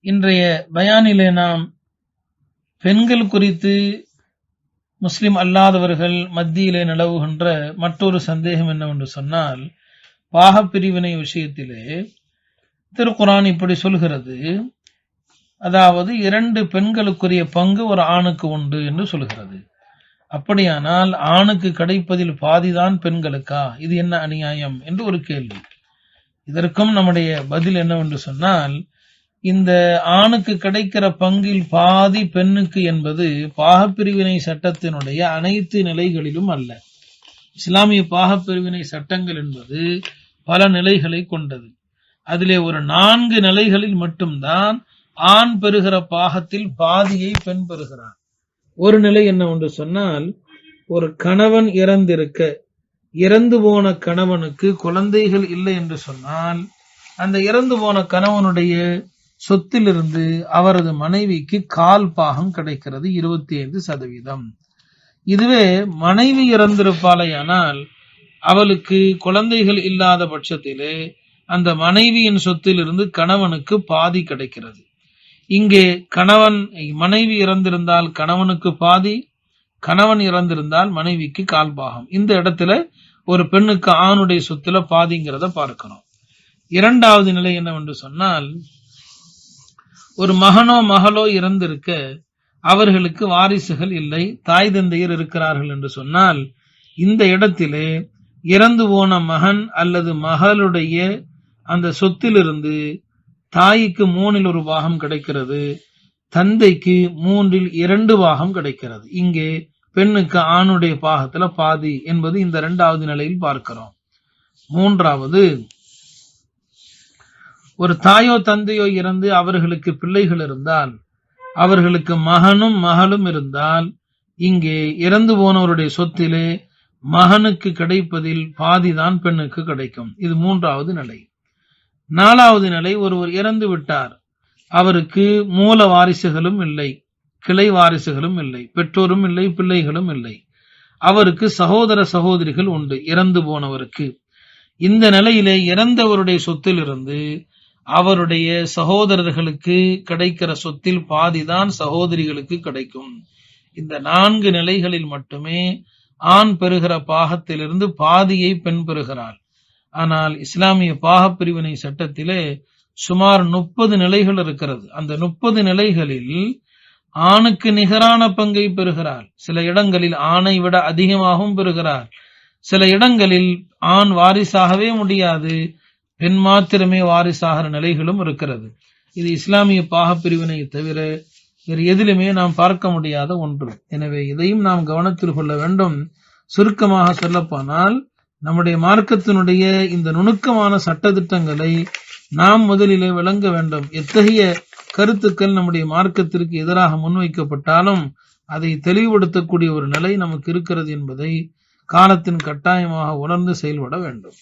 இன்றைய பயானிலே நாம் பெண்கள் குறித்து முஸ்லிம் அல்லாதவர்கள் மத்தியிலே நிலவுகின்ற மற்றொரு சந்தேகம் என்னவென்று சொன்னால், பாகப்பிரிவினை விஷயத்திலே திருக்குர்ஆன் இப்படி சொல்கிறது, அதாவது 2 பெண்களுக்குரிய பங்கு ஒரு ஆணுக்கு உண்டு என்று சொல்கிறது. அப்படியானால் ஆணுக்கு கிடைப்பதில் பாதிதான் பெண்களுக்கா? இது என்ன அநியாயம் என்று ஒரு கேள்வி. இதற்கும் நம்முடைய பதில் என்னவென்று சொன்னால், இந்த ஆணுக்கு கிடைக்கிற பங்கில் பாதி பெண்ணுக்கு என்பது பாகப்பிரிவினை சட்டத்தினுடைய அனைத்து நிலைகளிலும் அல்ல. இஸ்லாமிய பாகப்பிரிவினை சட்டங்கள் என்பது பல நிலைகளை கொண்டது. அதிலே ஒரு 4 நிலைகளில் மட்டும்தான் ஆண் பெறுகிற பாகத்தில் பாதியை பெண் பெறுகிறார். ஒரு நிலை என்னவென்று சொன்னால், ஒரு கணவன் இறந்து போன கணவனுக்கு குழந்தைகள் இல்லை என்று சொன்னால், அந்த இறந்து போன கணவனுடைய சொத்திலிருந்து அவரது மனைவிக்கு கால் பாகம் கிடைக்கிறது, 25%. இதுவே மனைவி இறந்திருப்பாளையானால் அவளுக்கு குழந்தைகள் இல்லாத பட்சத்திலே அந்த மனைவியின் சொத்திலிருந்து கணவனுக்கு பாதி கிடைக்கிறது. இங்கே மனைவி இறந்திருந்தால் கணவனுக்கு பாதி, கணவன் இறந்திருந்தால் மனைவிக்கு கால் பாகம். இந்த இடத்துல ஒரு பெண்ணுக்கு ஆணுடைய சொத்துல பாதிங்கிறத பார்க்கிறோம். 2வது நிலை என்னவென்று சொன்னால், ஒரு மகனோ மகளோ இறந்திருக்க அவர்களுக்கு வாரிசுகள் இல்லை, தாய் தந்தையர் இருக்கிறார்கள் என்று சொன்னால், இந்த இடத்திலே இறந்து போன மகன் அல்லது மகளுடைய அந்த சொத்திலிருந்து தாய்க்கு 3ல் 1 பாகம் கிடைக்கிறது, தந்தைக்கு 3ல் 2 பாகம் கிடைக்கிறது. இங்கே பெண்ணுக்கு ஆணுடைய பாகத்துல பாதி என்பது இந்த 2வது நிலையில் பார்க்கிறோம். 3வது, ஒரு தாயோ தந்தையோ இறந்து அவர்களுக்கு பிள்ளைகள் இருந்தால், அவர்களுக்கு மகனும் மகளும் இருந்தால், இங்கே இறந்து போனவருடைய சொத்திலே மகனுக்கு கிடைப்பதில் பாதிதான் பெண்ணுக்கு கிடைக்கும். இது 3வது நிலை. 4வது நிலை, ஒருவர் இறந்து விட்டார், அவருக்கு மூல வாரிசுகளும் இல்லை, கிளை வாரிசுகளும் இல்லை, பெற்றோரும் இல்லை, பிள்ளைகளும் இல்லை, அவருக்கு சகோதர சகோதரிகள் உண்டு இறந்து போனவருக்கு. இந்த நிலையிலே இறந்தவருடைய சொத்திலிருந்து அவருடைய சகோதரர்களுக்கு கிடைக்கிற சொத்தில் பாதிதான் சகோதரிகளுக்கு கிடைக்கும். இந்த 4 நிலைகளில் மட்டுமே ஆண் பெறுகிற பாகத்திலிருந்து பாதியை பெண் பெறுகிறாள். ஆனால் இஸ்லாமிய பாகப்பிரிவினை சட்டத்திலே சுமார் 30 நிலைகள் இருக்கிறது. அந்த 30 நிலைகளில் ஆணுக்கு நிகரான பங்கை பெறுகிறாள். சில இடங்களில் ஆணை விட அதிகமாகவும் பெறுகிறாள். சில இடங்களில் ஆண் வாரிசாகவே முடியாது, பெண் மாத்திரமே வாரிசாகிற நிலைகளும் இருக்கிறது. இது இஸ்லாமிய பாகப்பிரிவினை தவிர வேறு எதிலுமே நாம் பார்க்க முடியாத ஒன்று. எனவே இதையும் நாம் கவனத்தில் கொள்ள வேண்டும். சுருக்கமாக சொல்லப்போனால், நம்முடைய மார்க்கத்தினுடைய இந்த நுணுக்கமான சட்டதிட்டங்களை நாம் முதலிலே விளங்க வேண்டும். எத்தகைய கருத்துக்கள் நம்முடைய மார்க்கத்திற்கு எதிராக முன்வைக்கப்பட்டாலும் அதை தெளிவுபடுத்தக்கூடிய ஒரு நிலை நமக்கு இருக்கிறது என்பதை காலத்தின் கட்டாயமாக உணர்ந்து செயல்பட வேண்டும்.